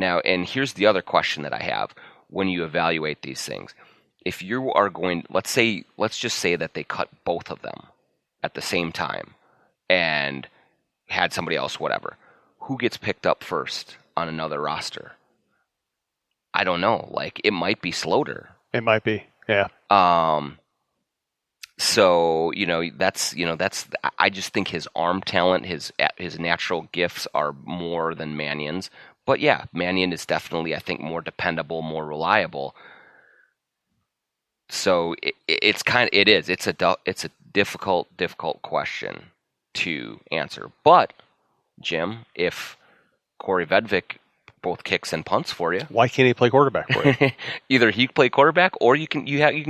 Now, and here's the other question that I have when you evaluate these things. If you are going, let's just say that they cut both of them at the same time and had somebody else, whatever. Who gets picked up first on another roster? I don't know. Like, it might be Sloter. It might be, yeah. So, that's I just think his arm talent, his natural gifts are more than Mannion's. But yeah, Mannion is definitely, I think, more dependable, more reliable. So it's a difficult question to answer. But Jim, if Corey Vedvik both kicks and punts for you, why can't he play quarterback for you? Either he play quarterback, or you can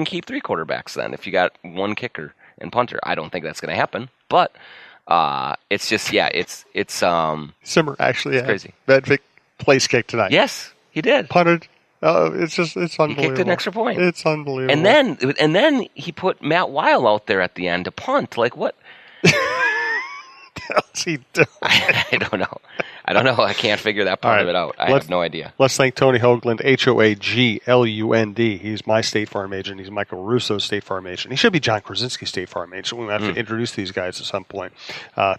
keep three quarterbacks. Then, if you got one kicker and punter, I don't think that's going to happen. But it's just it's Simmer actually it's crazy. Vedvik place kick tonight. Yes, he did. Punted. It's unbelievable. He kicked an extra point. It's unbelievable. And then he put Matt Weil out there at the end to punt. Like, what? What's he doing? I don't know. I can't figure that part of it out. I have no idea. Let's thank Tony Hoaglund, Hoaglund. He's my State Farm agent. He's Michael Russo's State Farm agent. He should be John Krawczynski's State Farm agent. We might have to introduce these guys at some point.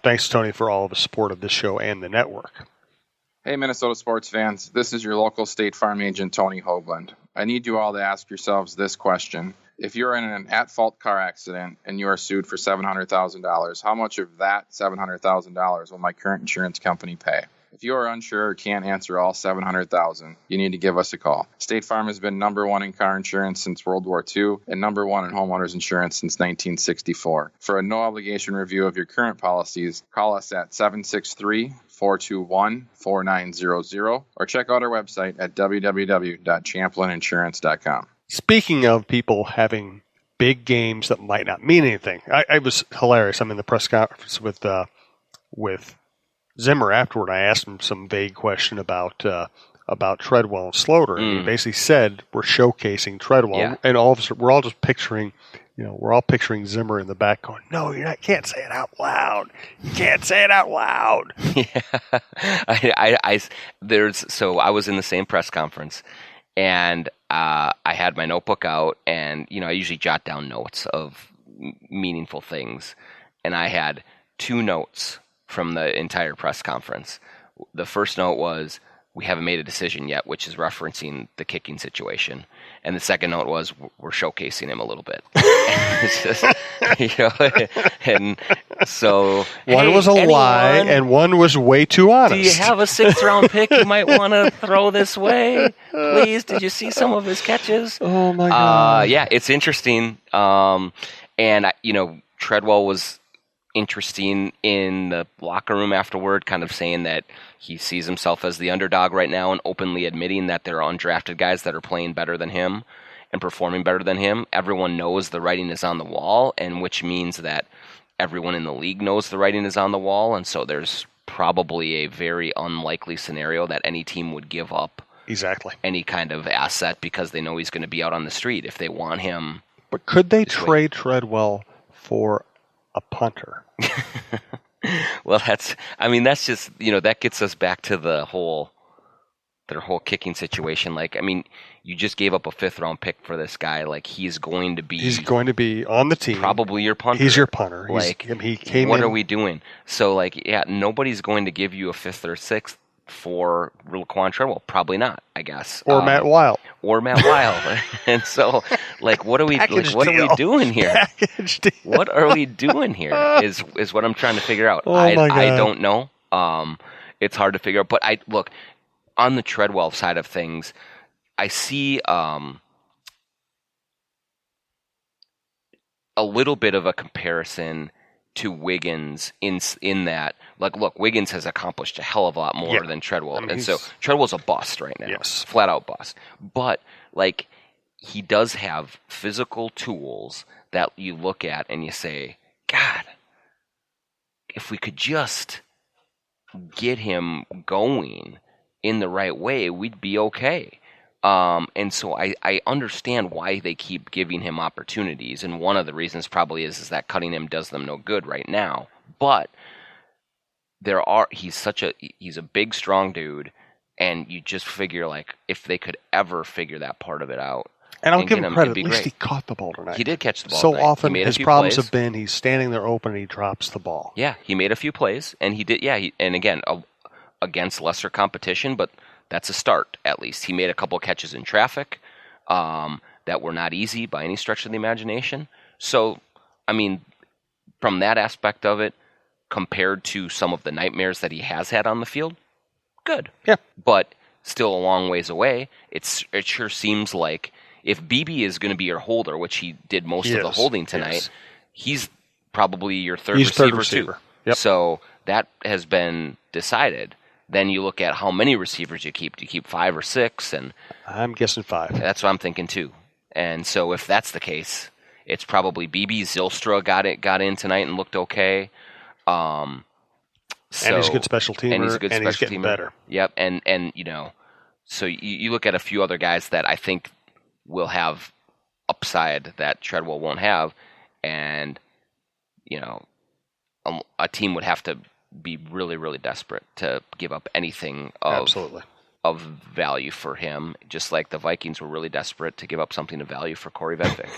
Thanks, Tony, for all of the support of this show and the network. Hey, Minnesota sports fans. This is your local State Farm agent, Tony Hoaglund. I need you all to ask yourselves this question. If you're in an at-fault car accident and you are sued for $700,000, how much of that $700,000 will my current insurance company pay? If you are unsure or can't answer all $700,000, you need to give us a call. State Farm has been number one in car insurance since World War II and number one in homeowners insurance since 1964. For a no-obligation review of your current policies, call us at 763-421-4900 or check out our website at www.champlininsurance.com. Speaking of people having big games that might not mean anything, I was hilarious. I'm in the press conference with Zimmer afterward. I asked him some vague question about Treadwell and Sloter, and he basically said we're showcasing Treadwell, and all of us we're all just picturing, we're all picturing Zimmer in the back going, "No, you're not. Can't say it out loud. You can't say it out loud." Yeah, So I was in the same press conference, and I had my notebook out, and I usually jot down notes of meaningful things, and I had two notes from the entire press conference. The first note was, we haven't made a decision yet, which is referencing the kicking situation. And the second note was, we're showcasing him a little bit. And so one was a lie and one was way too honest. Do you have a 6th round pick you might want to throw this way? Please, did you see some of his catches? Oh my God. Yeah, it's interesting. And Treadwell was interesting in the locker room afterward, kind of saying that he sees himself as the underdog right now and openly admitting that there are undrafted guys that are playing better than him and performing better than him. Everyone knows the writing is on the wall, and which means that everyone in the league knows the writing is on the wall, and so there's probably a very unlikely scenario that any team would give up any kind of asset because they know he's going to be out on the street if they want him. But could they trade Treadwell for a punter? Well, that's just, that gets us back to their whole kicking situation. Like, you just gave up a 5th round pick for this guy. Like, he's going to be on the team. Probably your punter. He's your punter. Like, he came what in. are we doing? So, like, nobody's going to give you a 5th or 6th for Laquan Treadwell. Probably not, I guess. Or Matt Weil. And so, like, what are we doing here? What are we doing here is what I'm trying to figure out. I don't know. It's hard to figure out. But look, on the Treadwell side of things, I see a little bit of a comparison to Wiggins in that, like, look, Wiggins has accomplished a hell of a lot more than Treadwell. And so Treadwell's a bust right now. Yes. Flat out bust. But, like, he does have physical tools that you look at and you say, God, if we could just get him going in the right way, we'd be okay. And so I understand why they keep giving him opportunities, and one of the reasons probably is that cutting him does them no good right now. But he's a big, strong dude. And you just figure, like, if they could ever figure that part of it out. And I'll give him credit. At least great. he caught the ball tonight. He did catch the ball so tonight. Often his problems plays. have been he's standing there open and he drops the ball. Yeah, he made a few plays, and he did. Yeah, and again, against lesser competition, but that's a start, at least. He made a couple of catches in traffic that were not easy by any stretch of the imagination. So, I mean, from that aspect of it, compared to some of the nightmares that he has had on the field, good. Yeah. But still a long ways away. It sure seems like if BB is going to be your holder, which he did most of the holding tonight, he's probably your third receiver too. Yep. So that has been decided. Then you look at how many receivers you keep. Do you keep 5 or 6? And I'm guessing 5. That's what I'm thinking too. And so if that's the case, it's probably BB. Zylstra got in tonight and looked okay. And he's a good special teamer, and he's getting better. Yep, and so you look at a few other guys that I think will have upside that Treadwell won't have, and a team would have to be really, really desperate to give up anything of value for him, just like the Vikings were really desperate to give up something of value for Corey Vedvik.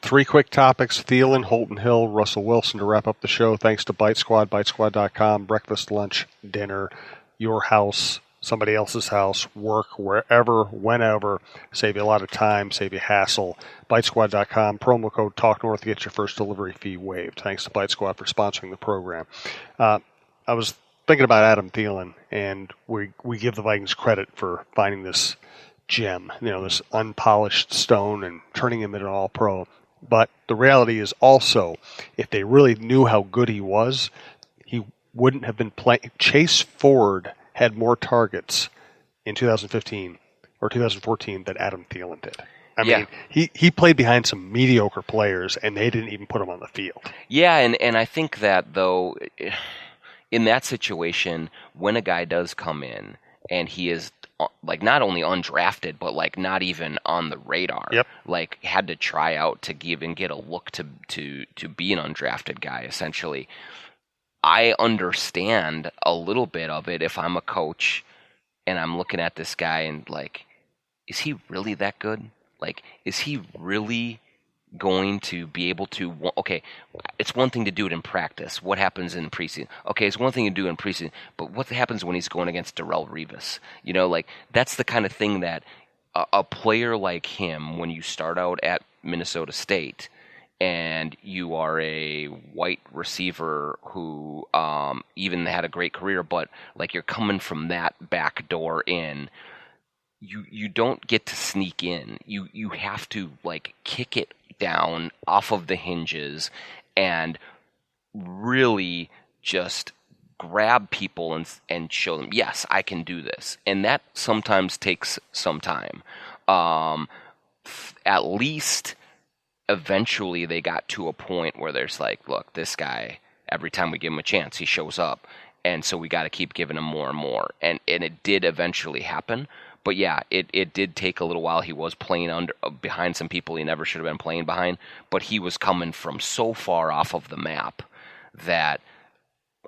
3 quick topics: Thielen, Holton Hill, Russell Wilson to wrap up the show. Thanks to Bite Squad, bitesquad.com. Breakfast, lunch, dinner, your house, somebody else's house, work, wherever, whenever. Save you a lot of time, save you hassle. BiteSquad.com, promo code TALKNORTH to get your first delivery fee waived. Thanks to Bite Squad for sponsoring the program. I was thinking about Adam Thielen, and we give the Vikings credit for finding this gem, this unpolished stone, and turning him into an all-pro. But the reality is also, if they really knew how good he was, he wouldn't have been playing. Chase Ford had more targets in 2015 or 2014 than Adam Thielen did. I mean, he played behind some mediocre players, and they didn't even put him on the field. Yeah, and I think that, though, in that situation, when a guy does come in and he is like not only undrafted, but like not even on the radar, like had to try out to get a look to be an undrafted guy, essentially, I understand a little bit of it if I'm a coach and I'm looking at this guy and like, is he really that good? Like, is he really going to be able to, okay, it's one thing to do it in practice. What happens in preseason? Okay, it's one thing to do in preseason, but what happens when he's going against Darrelle Revis? Like, that's the kind of thing that a player like him, when you start out at Minnesota State and you are a white receiver who even had a great career, but like you're coming from that back door in, you don't get to sneak in. You have to like kick it down off of the hinges and really just grab people and show them, yes, I can do this. And that sometimes takes some time. At least eventually they got to a point where there's like, look, this guy, every time we give him a chance, he shows up. And so we got to keep giving him more and more. And it did eventually happen. But yeah, it did take a little while. He was playing behind some people he never should have been playing behind, but he was coming from so far off of the map that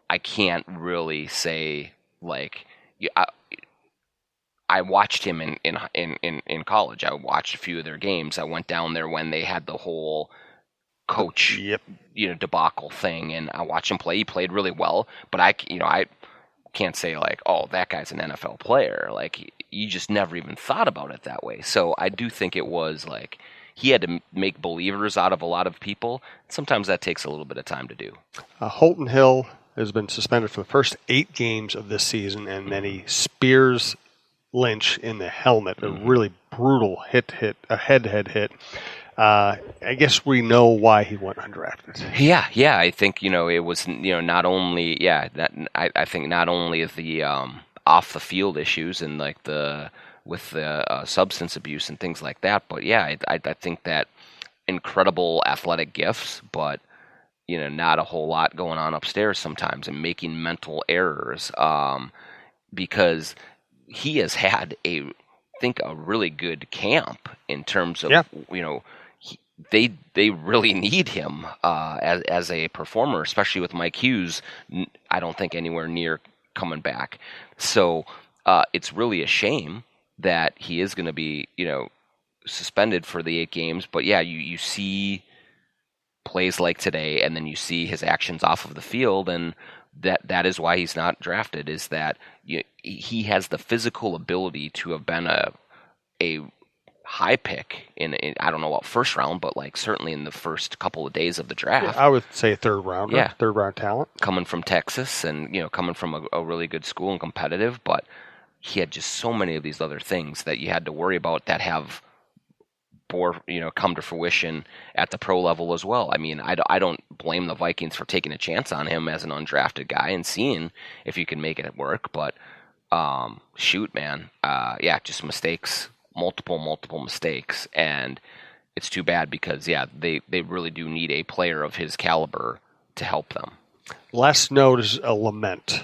I can't really say like I watched him in college. I watched a few of their games. I went down there when they had the whole coach debacle thing, and I watched him play. He played really well, but I can't say like, oh, that guy's an NFL player. Like, you just never even thought about it that way. So I do think it was like he had to make believers out of a lot of people. Sometimes that takes a little bit of time to do. Holton Hill has been suspended for the first 8 games of this season, and then he spears Lynch in the helmet, a really brutal head-to-head hit. I guess we know why he went undrafted. Yeah. I think it was not only I think not only the off the field issues and like with the substance abuse and things like that, but yeah, I think that incredible athletic gifts, but not a whole lot going on upstairs sometimes and making mental errors because he has had a really good camp in terms of they really need him as a performer, especially with Mike Hughes. I don't think anywhere near coming back. So it's really a shame that he is going to be, suspended for the 8 games. But yeah, you see plays like today, and then you see his actions off of the field, and that is why he's not drafted. Is that he has the physical ability to have been a high pick in I don't know what first round, but like certainly in the first couple of days of the draft. Yeah, I would say a third rounder, yeah. Third round talent. Coming from Texas and, coming from a really good school and competitive, but he had just so many of these other things that you had to worry about that have come to fruition at the pro level as well. I mean, I don't blame the Vikings for taking a chance on him as an undrafted guy and seeing if you can make it work, but shoot, man. Just mistakes. Multiple mistakes, and it's too bad because they really do need a player of his caliber to help them. Last note is a lament.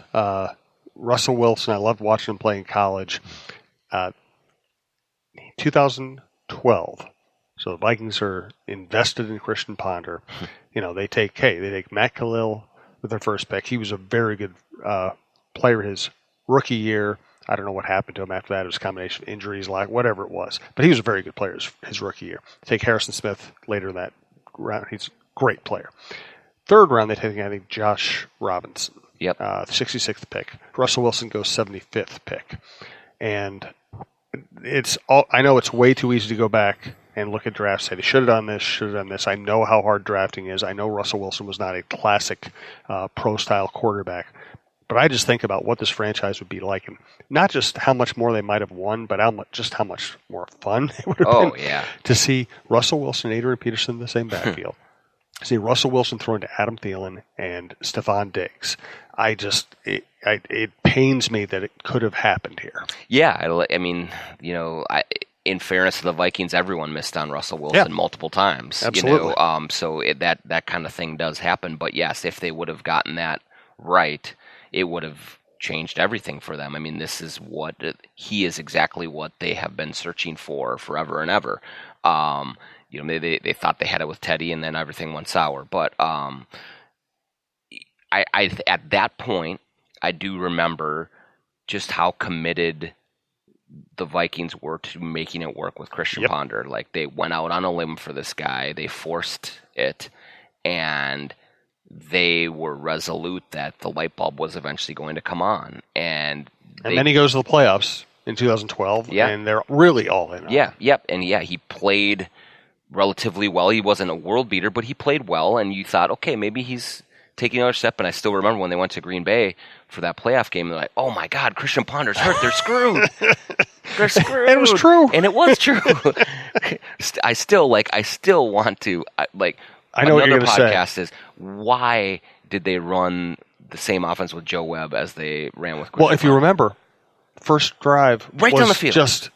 Russell Wilson, I loved watching him play in college. 2012. So the Vikings are invested in Christian Ponder. They take Matt Khalil with their first pick. He was a very good player his rookie year. I don't know what happened to him after that. It was a combination of injuries, whatever it was. But he was a very good player his rookie year. Take Harrison Smith later in that round. He's a great player. Third round, they take, I think, Josh Robinson. Yep. 66th pick. Russell Wilson goes 75th pick. And I know it's way too easy to go back and look at drafts and say, they should have done this. I know how hard drafting is. I know Russell Wilson was not a classic pro-style quarterback. But I just think about what this franchise would be like, and not just how much more they might have won, but how much more fun it would have been to see Russell Wilson and Adrian Peterson in the same backfield. See Russell Wilson thrown to Adam Thielen and Stephon Diggs. It pains me that it could have happened here. Yeah, I mean, in fairness to the Vikings, everyone missed on Russell Wilson multiple times. Absolutely. So that kind of thing does happen. But yes, if they would have gotten that right, it would have changed everything for them. I mean, he is exactly what they have been searching for forever and ever. They thought they had it with Teddy, and then everything went sour. But I at that point, I do remember just how committed the Vikings were to making it work with Christian Ponder. Like, they went out on a limb for this guy. They forced it, and they were resolute that the light bulb was eventually going to come on. And then he goes to the playoffs in 2012, and they're really all in. And he played relatively well. He wasn't a world beater, but he played well, and you thought, okay, maybe he's taking another step. And I still remember when they went to Green Bay for that playoff game, they're like, oh my God, Christian Ponder's hurt. They're screwed. They're screwed. And it was true. And it was true. I still want to, I know what you're going to say. Another podcast is, why did they run the same offense with Joe Webb as they ran with Christian If you remember, first drive right down the field. Just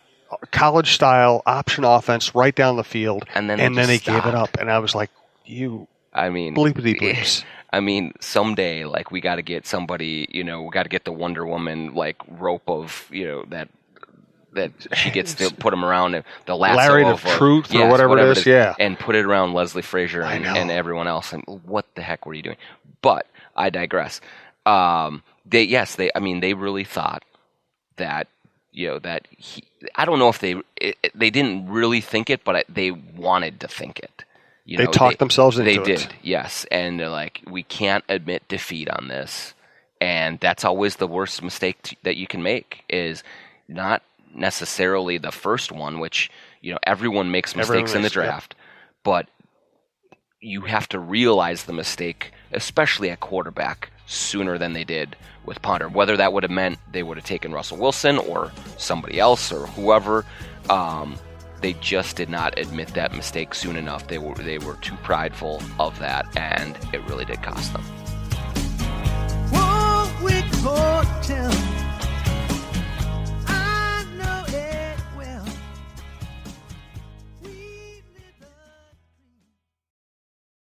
college-style option offense right down the field, and then they gave it up. And I was like, bleepity bleeps. I mean, someday, we got to get somebody, we got to get the Wonder Woman, rope of, that she gets to put him around the lasso Lariat of truth or whatever it is, and put it around Leslie Frazier and everyone else. And what the heck were you doing? But I digress. They really thought that that he. I don't know if they didn't really think it, but they wanted to think it. They talked themselves into it. They did, yes. And they're like, we can't admit defeat on this, and that's always the worst mistake that you can make. Is not necessarily the first one, which everyone makes mistakes in the draft, but you have to realize the mistake, especially at quarterback, sooner than they did with Ponder. Whether that would have meant they would have taken Russell Wilson or somebody else or whoever, they just did not admit that mistake soon enough. They were too prideful of that, and it really did cost them.